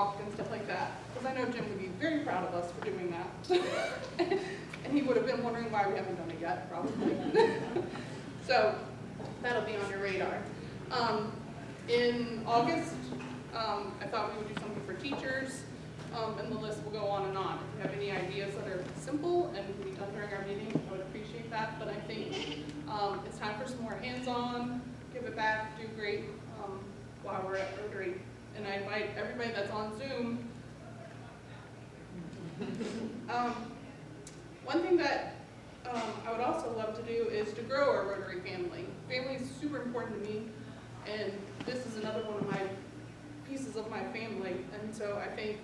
walk and stuff like that. Because I know Jim would be very proud of us for doing that. And he would have been wondering why we haven't done it yet, probably. So that'll be on your radar. In August, I thought we would do something for teachers, and the list will go on and on. If you have any ideas that are simple and can be done during our meeting, I would appreciate that. But I think it's time for some more hands-on, give it back, do great while we're at Rotary. And I invite everybody that's on Zoom. One thing that I would also love to do is to grow our Rotary family. Family is super important to me, and this is another one of my pieces of my family. And so I think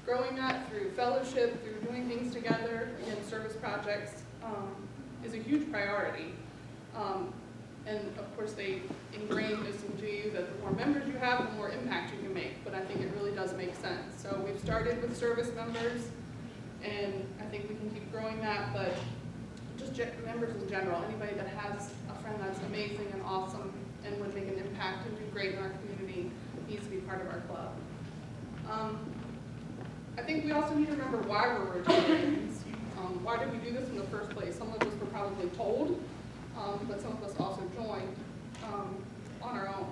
growing that through fellowship, through doing things together, again, service projects, is a huge priority. And of course they ingrain this into you that the more members you have, the more impact you can make. But I think it really does make sense. So we've started with service members, and I think we can keep growing that, but just members in general, anybody that has a friend that's amazing and awesome and would make an impact and do great in our community needs to be part of our club. I think we also need to remember why we're Rotarians. Why did we do this in the first place? Some of us were probably told, but some of us also joined on our own.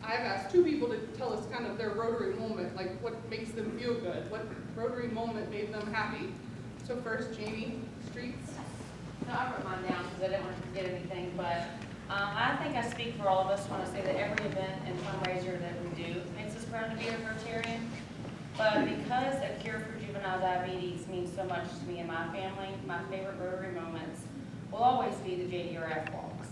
I've asked two people to tell us kind of their Rotary moment, like what makes them feel good, what Rotary moment made them happy. So first, Jamie, Streets. No, I wrote mine down because I didn't want to forget anything, but I think I speak for all of us when I say that every event and fundraiser that we do makes us proud to be a Rotarian. But because a cure for juvenile diabetes means so much to me and my family, my favorite Rotary moments will always be the JDRF walks.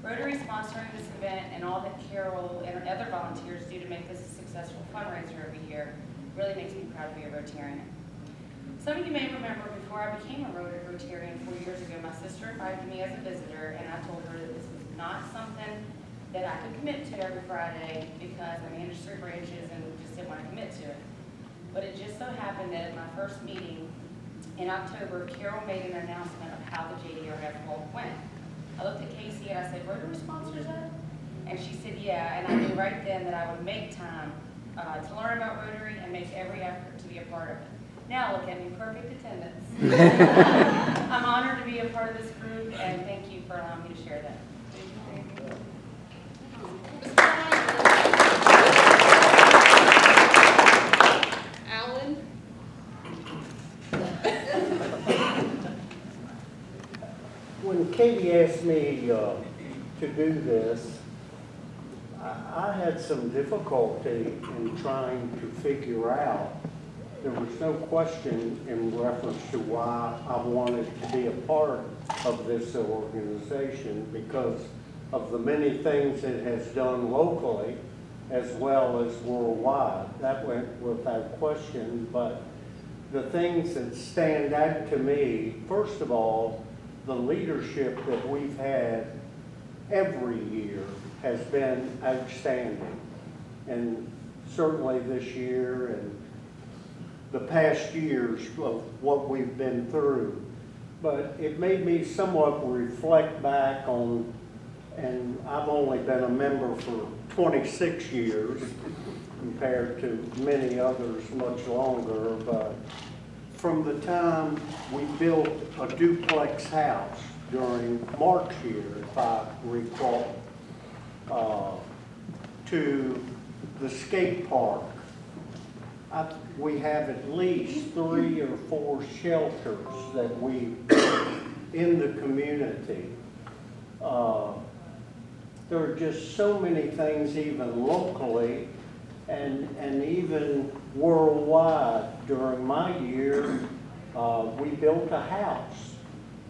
Rotary sponsoring this event and all that Carol and other volunteers do to make this a successful fundraiser every year really makes me proud to be a Rotarian. Some of you may remember before I became a Rotarian 4 years ago, my sister invited me as a visitor, and I told her that this was not something that I could commit to every Friday because I managed 3 branches and just didn't want to commit to it. But it just so happened that at my first meeting in October, Carol made an announcement of how the JDRF walk went. I looked at Casey and I said, "Rotary sponsors that?" And she said, "Yeah," and I knew right then that I would make time to learn about Rotary and make every effort to be a part of it. Now look at me, perfect attendance. I'm honored to be a part of this group, and thank you for allowing me to share that. Alan? When Katie asked me to do this, I had some difficulty in trying to figure out. There was no question in reference to why I wanted to be a part of this organization because of the many things it has done locally as well as worldwide. That went without question, but the things that stand out to me, first of all, the leadership that we've had every year has been outstanding. And certainly this year and the past years of what we've been through. But it made me somewhat reflect back on, and I've only been a member for 26 years compared to many others much longer, but from the time we built a duplex house during March year, if I recall, to the skate park, we have at least 3 or 4 shelters that we in the community. There are just so many things, even locally and even worldwide. During my year, we built a house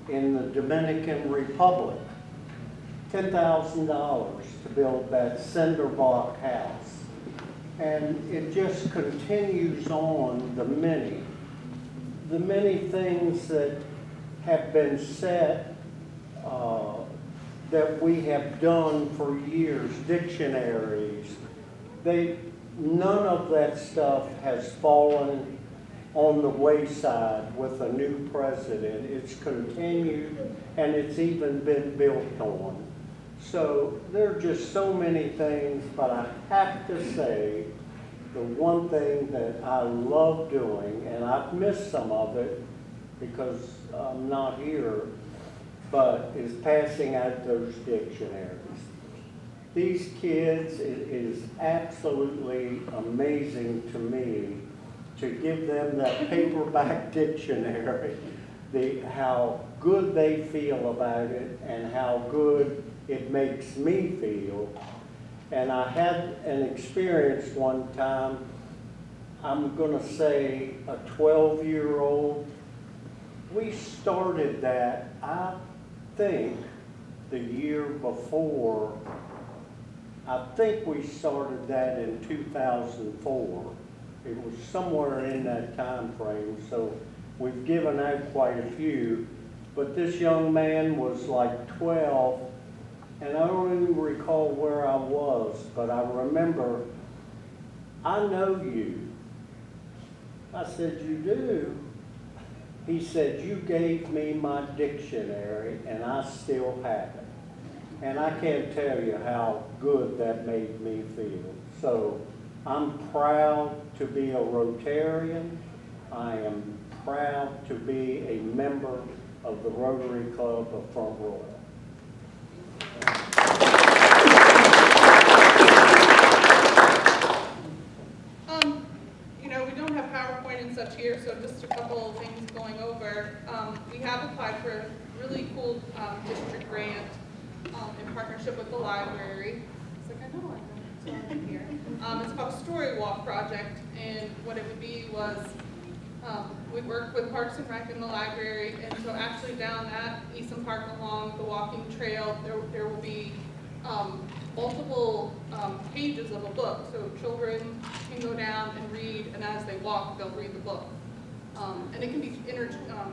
in the Dominican Republic, $10,000 to build that cinder block house. And it just continues on, the many things that have been said that we have done for years, dictionaries. None of that stuff has fallen on the wayside with a new president. It's continued and it's even been built on. So there are just so many things, but I have to say the one thing that I love doing, and I've missed some of it because I'm not here, but is passing out those dictionaries. These kids, it is absolutely amazing to me to give them that paperback dictionary, how good they feel about it and how good it makes me feel. And I had an experience one time, I'm gonna say a 12-year-old. We started that, I think, the year before. I think we started that in 2004. It was somewhere in that time frame, so we've given out quite a few. But this young man was like 12, and I don't even recall where I was, but I remember, I know you. I said, you do? He said, you gave me my dictionary, and I still have it. And I can't tell you how good that made me feel. So I'm proud to be a Rotarian. I am proud to be a member of the Rotary Club of Front Royal. You know, we don't have PowerPoint and such here, so just a couple of things going over. We have applied for a really cool district grant in partnership with the library. It's like, I know I'm here. It's called a Story Walk Project, and what it would be was we work with Parks and Rec in the library, and so actually down at Easton Park along the walking trail, there will be multiple pages of a book, so children can go down and read, and as they walk, they'll read the book. And it can be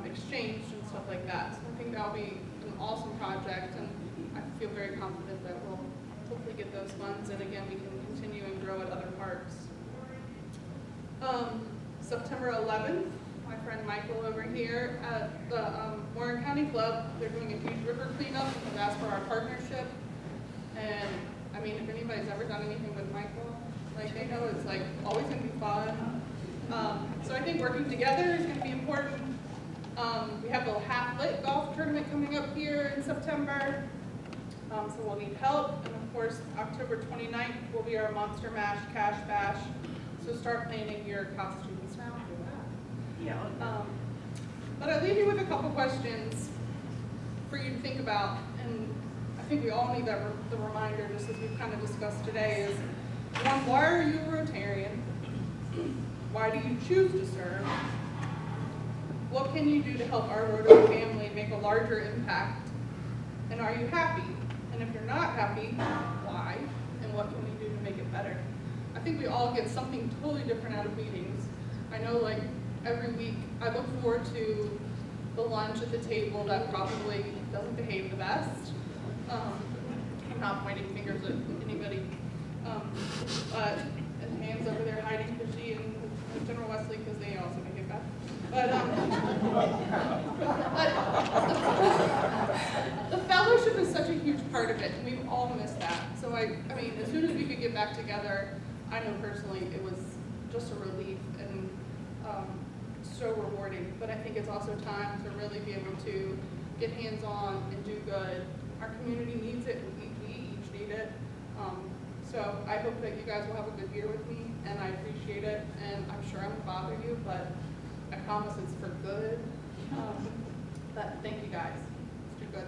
exchanged and stuff like that. So I think that'll be an awesome project, and I feel very confident that we'll hopefully get those funds, and again, we can continue and grow at other parks. September 11th, my friend Michael over here at the Warren County Club, they're doing a huge river cleanup, and they've asked for our partnership. And I mean, if anybody's ever done anything with Michael, like they know it's like always gonna be fun. So I think working together is gonna be important. We have a half-lit golf tournament coming up here in September. So we'll need help. And of course, October 29th will be our Monster Mash Cash Bash. So start planning your costumes now for that. Yeah. But I leave you with a couple questions for you to think about. And I think we all need that the reminder, just as we've kind of discussed today, is one, why are you a Rotarian? Why do you choose to serve? What can you do to help our Rotary family make a larger impact? And are you happy? And if you're not happy, why? And what can we do to make it better? I think we all get something totally different out of meetings. I know, like, every week I look forward to the lunch at the table that probably doesn't behave the best. I'm not pointing fingers at anybody. And Han's over there hiding because she and General Wesley, because they also behave bad. But the fellowship is such a huge part of it, and we've all missed that. So I mean, as soon as we could get back together, I know personally it was just a relief and so rewarding. But I think it's also time to really be able to get hands-on and do good. Our community needs it, and we each need it. So I hope that you guys will have a good year with me, and I appreciate it. And I'm sure I'm gonna bother you, but I promise it's for good. But thank you guys. Let's do good.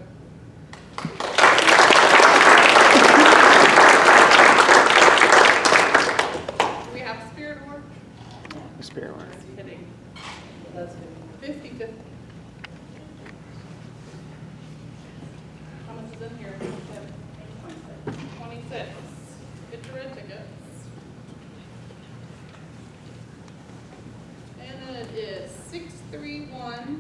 Do we have spirit work? Spirit work. Just kidding. That's 50-50. How much is in here? 26. Get your red tickets. And it is 631-8517.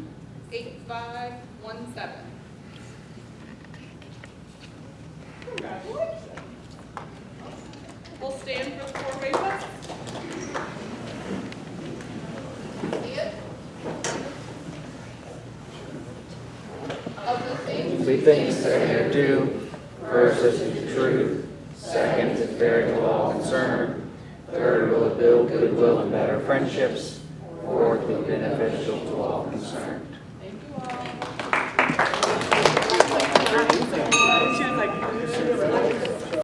Congratulations. We'll stand for the four-way test. See it? Of the things We think that are due, first is the truth, second is fair to all concerned, Third, will it build goodwill and better friendships? Fourth, will it be beneficial to all concerned? Thank you all.